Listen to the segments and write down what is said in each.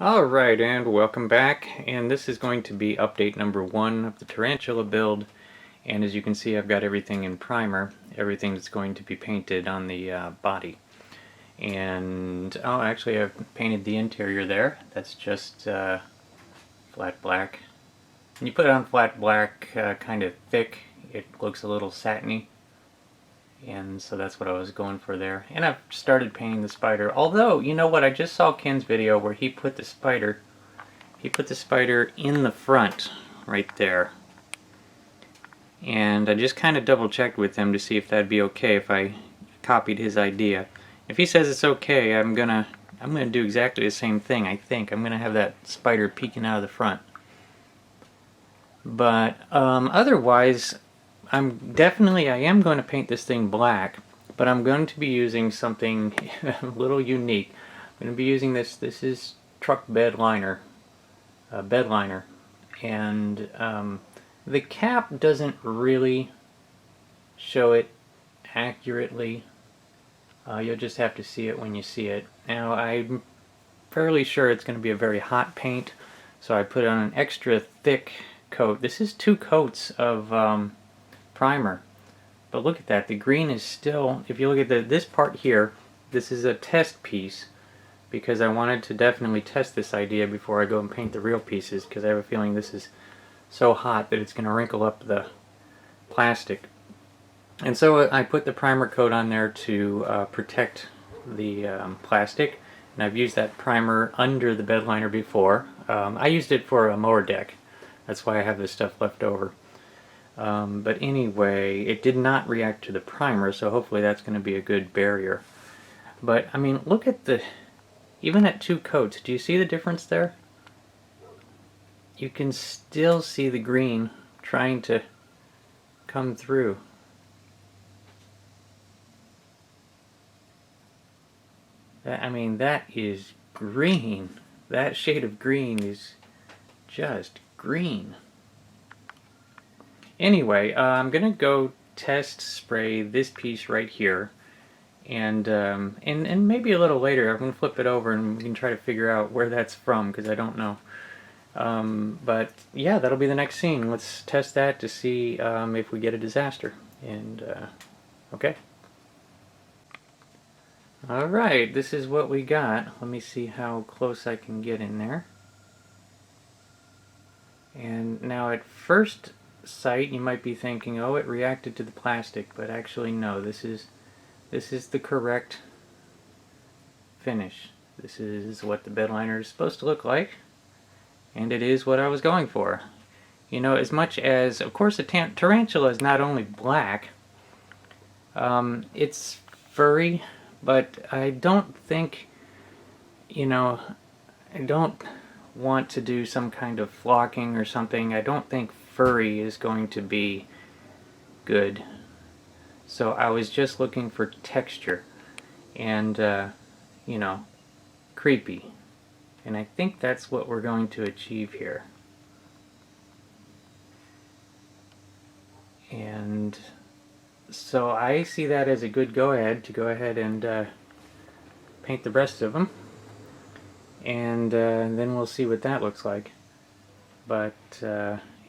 Alright, and welcome back, and this is going to be update number 1 of the tarantula build, and as you can see I've got everything in primer, everything that's going to be painted on the body. And, oh, actually I've painted the interior there. That's just flat black. When you put it on flat black, kind of thick, it looks a little satiny. And so that's what I was going for there. And I've started painting the spider. Although, you know what, I just saw Ken's video where he put the spider in the front, right there. And I just kind of double checked with him to see if that'd be okay if I copied his idea. If he says it's okay, I'm gonna do exactly the same thing, I think. I'm gonna have that spider peeking out of the front. But otherwise, I am going to paint this thing black, but I'm going to be using something a little unique. I'm going to be using this is truck bedliner, and the cap doesn't really show it accurately. You'll just have to see it when you see it. Now, I'm fairly sure it's going to be a very hot paint, so I put on an extra thick coat. This is 2 coats of primer, but look at that, the green is still, if you look at this part here, this is a test piece because I wanted to definitely test this idea before I go and paint the real pieces, because I have a feeling this is so hot that it's going to wrinkle up the plastic. And so I put the primer coat on there to protect the plastic, and I've used that primer under the bed liner before. I used it for a mower deck, that's why I have this stuff left over. But anyway, it did not react to the primer, so hopefully that's going to be a good barrier. But, I mean, look at even at 2 coats, do you see the difference there? You can still see the green trying to come through. I mean, that is green. That shade of green is just green. Anyway, I'm gonna go test spray this piece right here, and maybe a little later I'm gonna flip it over and we can try to figure out where that's from, because I don't know. But yeah, that'll be the next scene. Let's test that to see if we get a disaster. And okay. Alright, this is what we got. Let me see how close I can get in there. And now at first sight you might be thinking, oh, it reacted to the plastic, but actually no, this is the correct finish. This is what the bed liner is supposed to look like, and it is what I was going for. You know, as much as, of course, a tarantula is not only black, it's furry, but I don't think, you know, I don't want to do some kind of flocking or something. I don't think furry is going to be good. So I was just looking for texture and, you know, creepy. And I think that's what we're going to achieve here. And so I see that as a good go-ahead to go ahead and paint the rest of them. And then we'll see what that looks like. But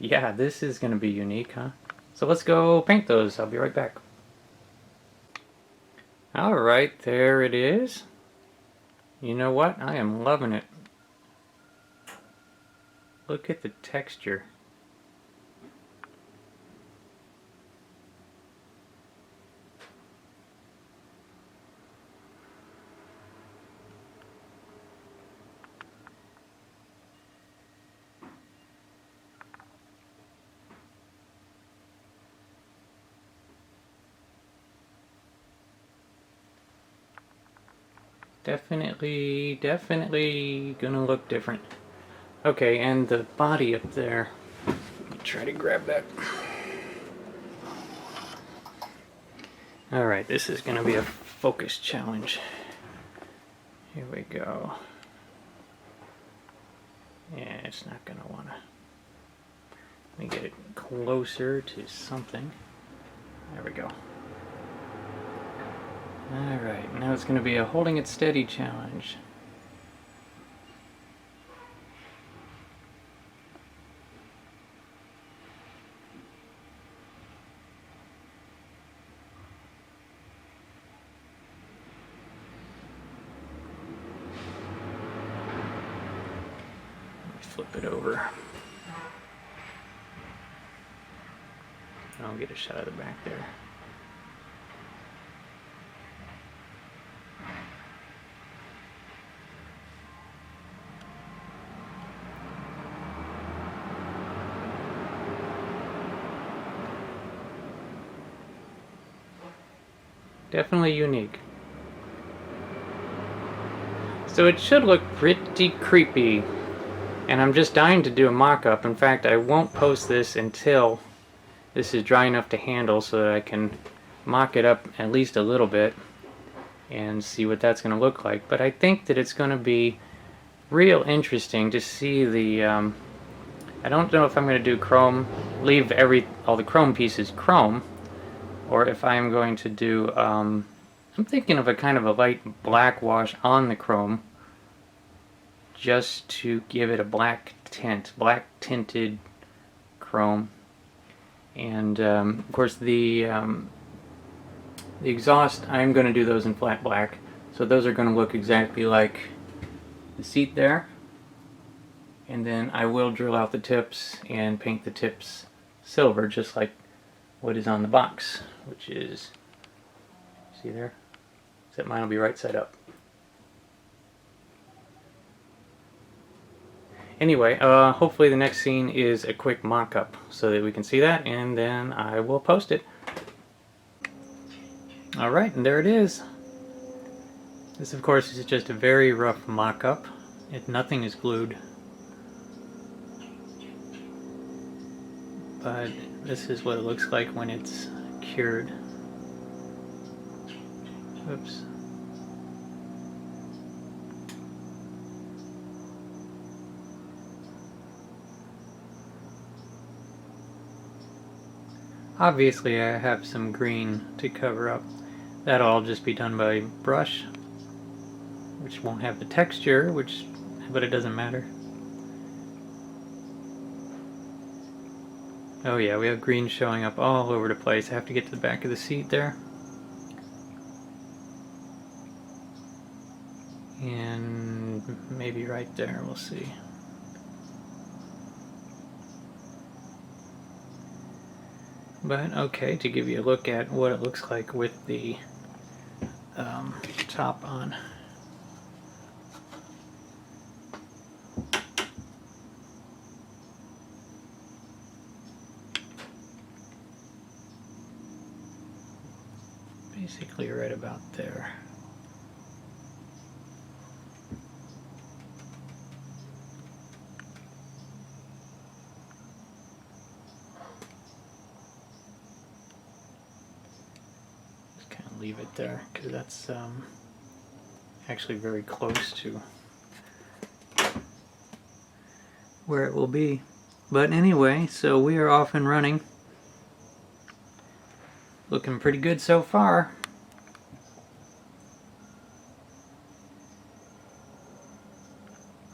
yeah, this is going to be unique, huh? So let's go paint those. I'll be right back. Alright, there it is. You know what? I am loving it. Look at the texture. Definitely gonna look different. Okay, and the body up there. Let me try to grab that. Alright, this is gonna be a focus challenge. Here we go. Yeah, it's not gonna wanna. Let me get it closer to something. There we go. Alright, now it's going to be a holding it steady challenge. flip it over. I'll get a shot of the back there. Definitely unique. So it should look pretty creepy, and I'm just dying to do a mock-up. In fact, I won't post this until this is dry enough to handle so that I can mock it up at least a little bit and see what that's going to look like. But I think that it's going to be real interesting to see the I don't know if I'm going to do chrome, leave all the chrome pieces chrome, or if I'm going to do I'm thinking of a kind of a light black wash on the chrome just to give it a black tint, black tinted chrome. And of course the exhaust, I'm going to do those in flat black, so those are going to look exactly like the seat there. And then I will drill out the tips and paint the tips silver, just like what is on the box, which is, see there? Except mine will be right side up. Anyway, hopefully the next scene is a quick mock-up so that we can see that, and then I will post it. Alright, and there it is. This, of course, is just a very rough mock-up. Nothing is glued. But this is what it looks like when it's cured. Oops. Obviously I have some green to cover up. That'll all just be done by brush, which won't have the texture, but it doesn't matter. Oh yeah, we have green showing up all over the place. I have to get to the back of the seat there. And maybe right there, we'll see. But okay, to give you a look at what it looks like with the top on. Basically right about there. Just kind of leave it there because that's actually very close to where it will be. But anyway, so we are off and running. Looking pretty good so far.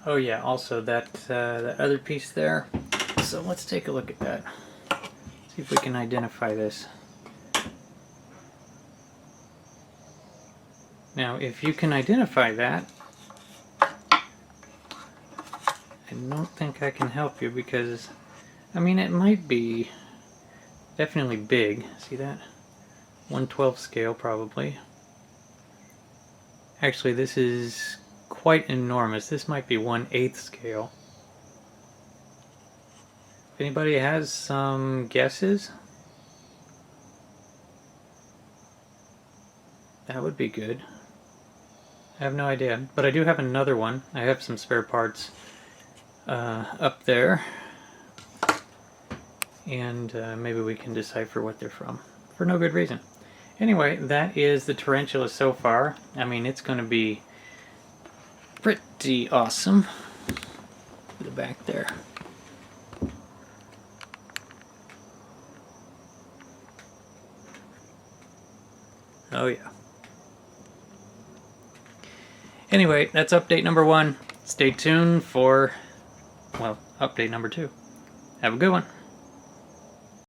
Oh yeah, also that other piece there. So let's take a look at that. See if we can identify this. Now, if you can identify that, I don't think I can help you because, I mean, it might be definitely big. See that? 1/12 scale probably. Actually, this is quite enormous. This might be 1/8 scale. If anybody has some guesses, that would be good. I have no idea, but I do have another one. I have some spare parts up there, and maybe we can decipher what they're from for no good reason. Anyway, that is the tarantula so far. I mean, it's going to be pretty awesome. The back there. Oh yeah. Anyway, that's update number 1. Stay tuned for, well, update number 2. Have a good one.